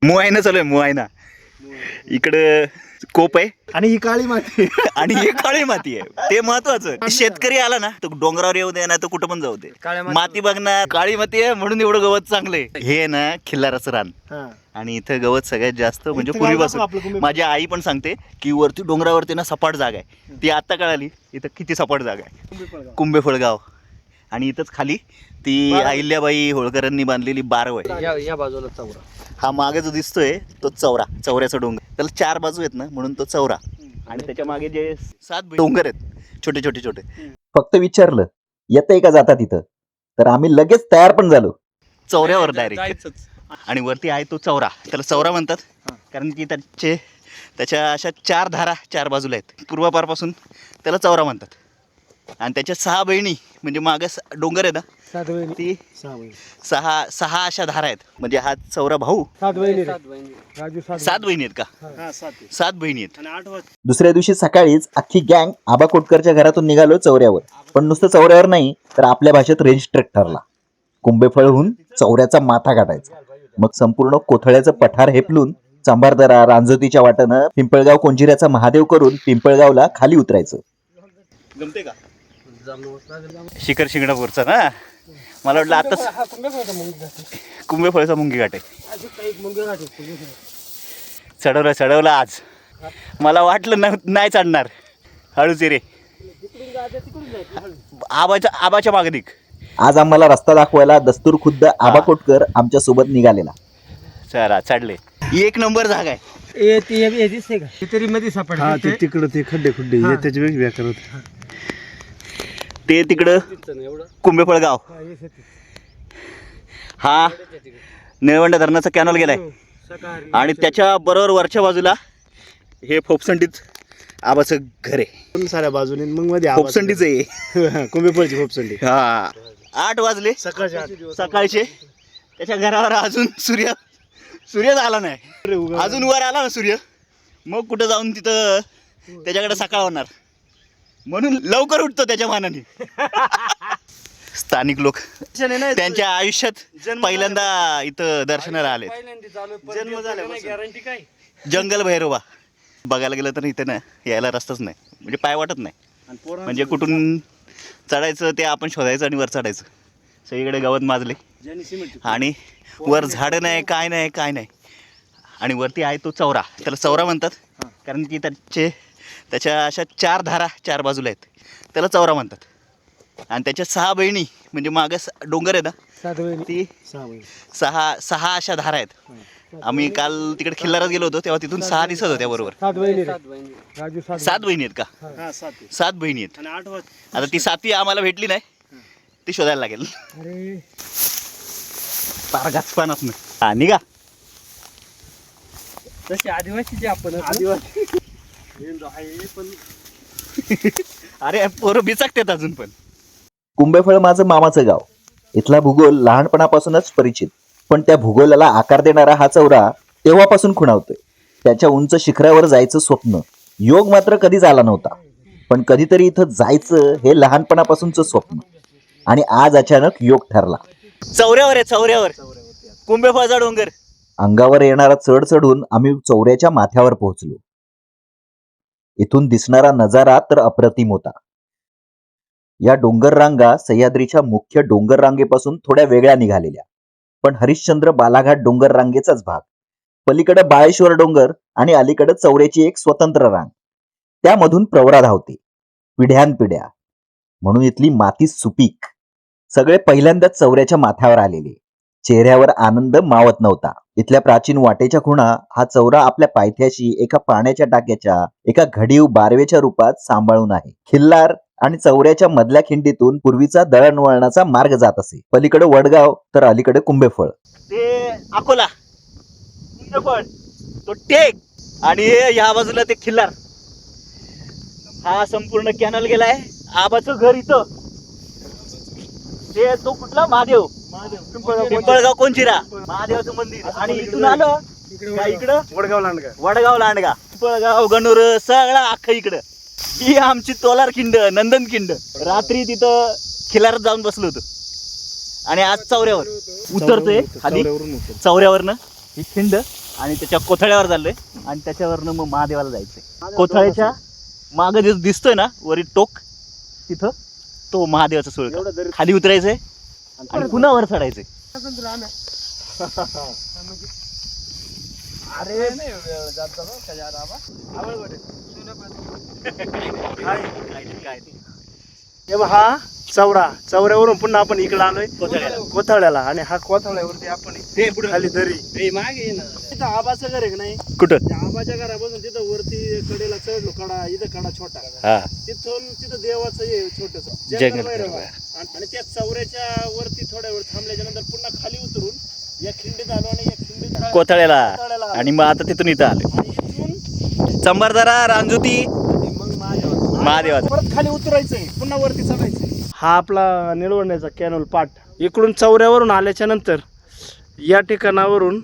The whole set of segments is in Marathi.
मुआयना चालू आहे मुआयना. इकडं कोप आहे आणि ही काळी माती आणि ही काळी माती आहे. ते महत्वाचं. शेतकरी आला ना तो डोंगरावर येऊ दे ना तर कुठं पण जाऊ दे, माती बघणार. काळी माती आहे म्हणून एवढं गवत चांगले. हे ना खिल्लाराचं रान. आणि इथं गवत सगळ्यात जास्त म्हणजे पूर्वीपासून माझी आई पण सांगते की वरती डोंगरावरती ना सपाट जागा आहे. ती आता कळाली इथं किती सपाट जागा आहे. कुंभेफळगाव. आणि इथंच खाली ती अहिल्याबाई होळकरांनी बांधलेली बारव आहे. या बाजूला चौरा. हा मागे जो दिसतोय तो चौरा, चौऱ्याचा डोंगर. त्याला 4 बाजू आहेत ना म्हणून तो चौरा. आणि त्याच्या मागे जे 7 डोंगर आहेत छोटे छोटे छोटे. फक्त विचारलं येतंय का जाता तिथं, तर आम्ही लगेच तयार पण झालो. चौऱ्यावर डायरेक्ट. आणि वरती आहे तो चौरा. त्याला चौरा म्हणतात कारण की त्याच्या अशा 4 धारा 4 बाजूला आहेत. पूर्वापारपासून त्याला चौरा म्हणतात. आणि त्याच्या 6 बहिणी म्हणजे मागे डोंगर आहे ना ती 6 अशा धारा आहेत. म्हणजे हा चौरा भाऊ 7 बहिणी आहेत का? 7 बहिणी आहेत. दुसऱ्या दिवशी सकाळीच अख्खी गँग आबा कोटकरच्या घरातून निघालो चौऱ्यावर. पण नुसतं चौऱ्यावर नाही तर आपल्या भाषेत रेंज ट्रेक ठरला. कुंभेफळहून चौऱ्याचा माथा गाठायचा. मग संपूर्ण कोथळ्याचं पठार हेपलून चांभारदरा रांजोतीच्या वाटेनं पिंपळगाव कोंजिऱ्याचा महादेव करून पिंपळगावला खाली उतरायचं. जमते का? शिखर शिंगणापूरचा ना. मला वाटलं आताच कुंभेफळचा मुंगी घाट आहे. चढवलं आज. मला वाटलं नाही चढणार. हळूचे रे आबाच्या मागे दिक. आज आम्हाला रस्ता दाखवायला दस्तूर खुद्द आबा कोटकर आमच्या सोबत निघालेला. चला चढले. 1 नंबर जागा आहे. तरी मध्ये सापडले. तिकडं ते खड्डे त्याची वेगळी व्याख्या होती. ते तिकडं कुंभेफळ गाव. हा निळवंडा धरणाचा कॅनॉल गेलाय. आणि त्याच्या बरोबर वरच्या बाजूला हे फोपसंडीत आबाचं घर आहे. साऱ्या बाजूने मग मध्ये फोपसंडीच आहे. कुंभेफळची फोपसंडी. हा 8 वाजले सकाळचे. त्याच्या घरावर अजून सूर्य आला नाही. अजून वर आला ना सूर्य मग कुठं जाऊन तिथं त्याच्याकडे सकाळ होणार म्हणून लवकर उठतो त्याच्या मानाने. स्थानिक लोक त्यांच्या आयुष्यात पहिल्यांदा इथं दर्शनाला आले. जन्म झाला जंगल भैरवा बघायला गेलं तर इथे ना यायला रस्ताच नाही. म्हणजे पाय वाटत नाही. म्हणजे कुठून चढायचं ते आपण शोधायचं आणि वर चढायचं. सगळीकडे गवत माजले आणि वर झाडं नाही काय नाही. आणि वरती आहे तो चौरा. त्याला चौरा म्हणतात कारण की त्याच्या अशा 4 धारा 4 बाजूला आहेत. त्याला चौरा म्हणतात. आणि त्याच्या 6 बहिणी म्हणजे मागे डोंगर आहे ना ती 6 अशा धारा आहेत. आम्ही काल तिकडे खिल्लारात गेलो होतो तेव्हा तिथून 6 दिसत होत्या बरोबर. 7 बहिणी आहेत का? 7 बहिणी आहेत. आता ती 7वी आम्हाला भेटली नाही. ती शोधायला लागेल. फार गाचपानाच नाही. हा निघा. तसे आदिवासीचे आपण आदिवासी. अरे पोरं बिचाकतात अजून पण. कुंभेफळ माझं मामाचं गाव. इथला भूगोल लहानपणापासूनच परिचित. पण त्या भूगोलाला आकार देणारा हा चौरा तेव्हापासून खुणावतोय. त्याच्या उंच शिखरावर जायचं स्वप्न योग मात्र कधीच आला नव्हता. पण कधीतरी इथं जायचं हे लहानपणापासूनचं स्वप्न. आणि आज अचानक योग ठरला. चौऱ्यावर कुंभेफळचा डोंगर. अंगावर येणारा चढ चढून आम्ही चौऱ्याच्या माथ्यावर पोहोचलो. इथून दिसणारा नजारा तर अप्रतिम होता. या डोंगर रांगा सह्याद्रीच्या मुख्य डोंगर रांगेपासून थोड्या वेगळ्या निघालेल्या, पण हरिश्चंद्र बालाघाट डोंगर रांगेचाच भाग. पलीकडे बाळेश्वर डोंगर आणि अलीकडे चौऱ्याची एक स्वतंत्र रांग. त्यामधून प्रवरा धावते पिढ्यानपिढ्या. म्हणून इथली माती सुपीक. सगळे पहिल्यांदाच चौऱ्याच्या माथ्यावर आलेले. चेहऱ्यावर आनंद मावत नव्हता. इथल्या प्राचीन वाटेच्या खुणा हा चौरा आपल्या पायथ्याशी एका पाण्याच्या टाक्याच्या एका घडीव बारवेच्या रूपात सांभाळून आहे. खिल्लार आणि चौऱ्याच्या मधल्या खिंडीतून पूर्वीचा दळणवळणाचा मार्ग जात असे. पलीकडे वडगाव तर अलीकडे कुंभेफळ. ते अकोला तो टेक आणि ह्या बाजूला ते खिल्लार. हा संपूर्ण कॅनल गेलाय. आबाचं घर इथं. ते तो कुठला महादेव पिंपळगाव कोंचिरा महादेवाचं मंदिर. आणि इथून आलं इकडं वडगाव लांडगा पिंपळगाव गणूर सगळा अख्खा इकडं. ही आमची तोलार खिंड नंदन खिंड. रात्री तिथं खिल्लारात जाऊन बसलो होतो. आणि आज चौऱ्यावर उतरतोय खाली. चौऱ्यावरनं ही खिंड आणि त्याच्या कोथळ्यावर चाललोय आणि त्याच्यावरनं मग महादेवाला जायचंय. कोथळ्याच्या मागं जे दिसतोय ना वरी टोक, तिथं तो महादेवाचा सुळका. खाली उतरायचंय आणि पुन्हा वर चढायचंय. अरे काय तेव्हा हा चौऱ्यावरून पुन्हा आपण इकडे आलोय कोथळ्याला. कोथळ्याला. आणि हा कोथळ्यावरती आपण ते पुढे खाली दरी. ए, मागे ये ना. तिथं आबाचं घर आहे का नाही, कुठं? त्या आबाच्या घरापासून तिथं वरती कडेला चढलो, कडा इथं कडा छोटा, हा तिथून तिथं देवाचं हे छोटस जंगल भैरव आहे. आणि त्या चौऱ्याच्या वरती थोड्या वेळ थांबल्याच्या नंतर पुन्हा खाली उतरून या खिंडीत आलो आणि या खिंडीत कोथळ्याला. कोथळ्याला आलो. आणि मग आता तिथून इथं आलो. आणि इथून चंबरदरा, रांजुती, मग महादेवाचं. परत खाली उतरायचंय, पुन्हा वरती चढायचंय. हा आपला निळवण्याचा कॅनल पाट. इकडून चौऱ्यावरून आल्याच्या नंतर या ठिकाणावरून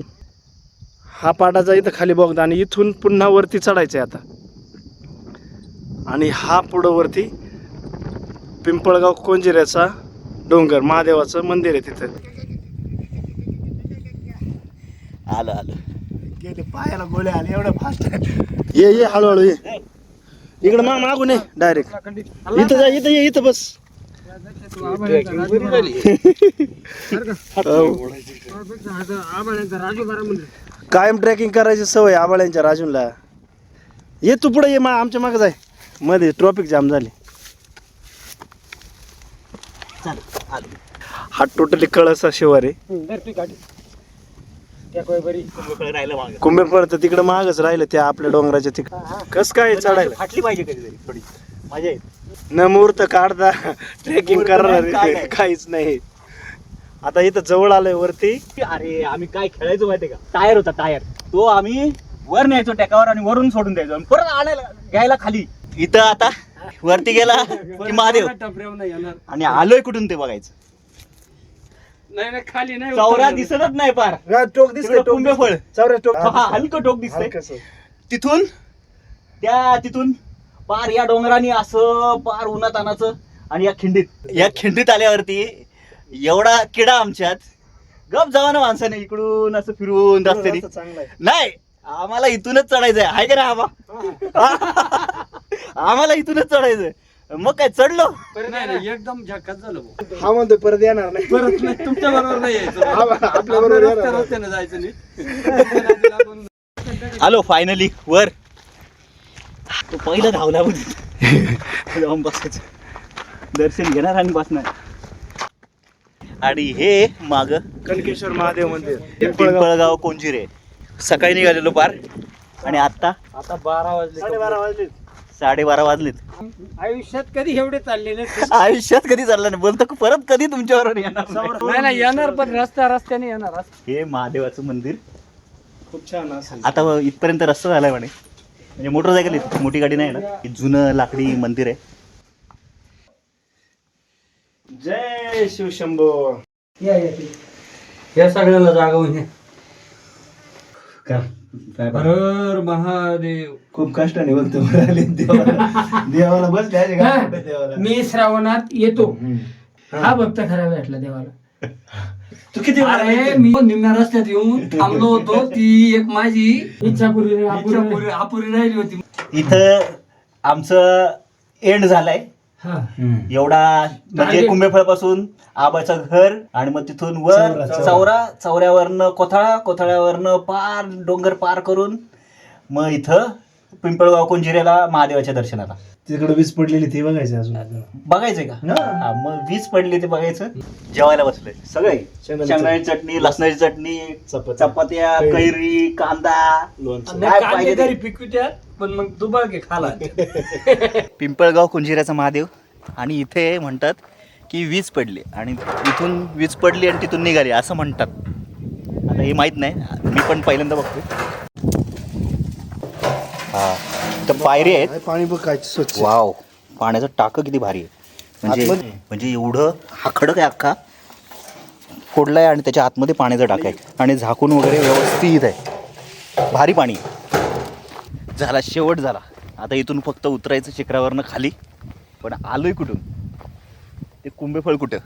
हा पाटाचा इथं खाली बोगदा आणि इथून पुन्हा वरती चढायचंय आता. आणि हा पुढं वरती पिंपळगाव कोंजिऱ्याचा डोंगर, महादेवाचं मंदिर आहे तिथं. आलं आलं. गेले पायाला गोळे आले, एवढं फास्ट. ये हळूहळू ये. इकडं मागून ये डायरेक्ट. इथं जा, इथं ये, इथं बस. कायम ट्रेकिंग करायची सवय आबाळ्यांच्या राजूला. ये तू पुढे ये, आमच्या मागे जाय. मध्ये ट्रॉफिक जाम झाली. हा टोटली कळसा शिवार आहे. राहिलं मागं. कुंभेपर्यंत तिकडे मागच राहिलं त्या आपल्या डोंगराच्या तिकडे. कस काय चढायला फाटली पाहिजे कधीतरी थोडी मजा येईल. न मुहूर्त काढता ट्रेकिंग मुहूर्त करणार नाही, काय नाही. काहीच नाही. आता इथं जवळ आलोय वरती. अरे आम्ही काय खेळायचो माहितीये का? टायर होता टायर, तो आम्ही वर न्यायचो टेकावर आणि वरून सोडून द्यायचो आणि परत आणायला घ्यायला खाली. इथं आता वरती गेला की महादेव. आणि आलोय कुठून ते बघायचं. नाही खाली नाही चौरा दिसतच नाही पार. टोक दिसतंय, तिकडं कुंभेफळ. चौऱ्या टोक. हा, हलकं टोक दिसतंय. हलकंसं. तिथून पार या डोंगराने असं पार उन्हात आणायचं आणि या खिंडीत आल्यावरती एवढा किडा आमच्यात. गप जावा ना माणसाने इकडून असं फिरून रस्त्याने. रस्ता चांगला आहे. नाही, आम्हाला इथूनच चढायचंय. आहे का रे आबा? आम्हाला इथूनच चढायचंय. मग काय चढलो. नाही एकदम झकास झालं भाऊ. हा म्हणतोय परत येणार नाही. परत नाही, तुमच्या बरोबर नाही यायचं. आपल्या बरोबर येणार नाही. रस्त्याने जायचं नाही. आलो फायनली वर. तो पहिला धावला जाऊन बसायचं, दर्शन घेणार आणि बसणार. आणि हे माग कनकेश्वर महादेव मंदिर, पिंपळगाव कोंजिरे. सकाळी निघालेलो पार आणि आता 12 वाजले. 12:30 वाजले. 12:30 वाजलेत. आयुष्यात कधी एवढे चालले नाही. आयुष्यात कधी चाललं नाही. बोलतो परत कधी तुमच्याबरोबर येणार नाही. नाही येणार, पण रस्त्याने येणार. हे महादेवाचं मंदिर खूप छान असेल. आता इथपर्यंत रस्ता झालाय म्हणे. म्हणजे मोटरसायकल येते, मोठी गाडी नाही ना. जुनं लाकडी मंदिर आहे. जय शिवशंभो. या सगळ्याला जागा होईल. हर महादेव. खूप कष्टाने बोलतो देवाला बसले देवाला. मी श्रावणात येतो. हा भक्त खरा भेटला देवाला. तू किती अरे मी निम्म्या रस्त्यात येऊन थांबलो होतो. ती एक माझी इच्छा अपुरी राहिली होती. इथं आमचं एंड झालाय. एवढा म्हणजे कुंभेफळ पासून आबाचं घर आणि मग तिथून वर चौऱ्यावरनं कोथळ्यावरनं पार डोंगर पार करून मग इथं पिंपळगाव कोंजिऱ्याला महादेवाच्या दर्शनाला. तिकडे वीज पडलेली ती बघायची अजून. बघायचंय का? हा, मग वीज पडली ते बघायचं. जेवायला बसलोय सगळे. शेंगदाण्याची चटणी, लसणाची चटणी, चपात्या, कैरी, कांदा, काय पाहिजे ते. पिकवित्या, पण मग दुबाळ घे खाला. पिंपळगाव कुंजिऱ्याचा महादेव. आणि इथे म्हणतात की वीज पडली आणि इथून वीज पडली आणि तिथून निघाली असं म्हणतात. आता हे माहीत नाही, मी पण पहिल्यांदा बघतोय. हा, तर पायरी आहेत. पाणी बघ काय स्वच्छ. वाव, पाण्याचं टाकं किती भारी आहे. म्हणजे एवढं हा खडक आहे अख्खा फोडलाय आणि त्याच्या आतमध्ये पाण्याचं टाक आहे आणि झाकून वगैरे व्यवस्थित आहे. भारी पाणी. झाला, शेवट झाला. आता इथून फक्त उतरायचं शिखरावरनं खाली. पण आलोय कुठून? ते कुंभेफळ कुठं?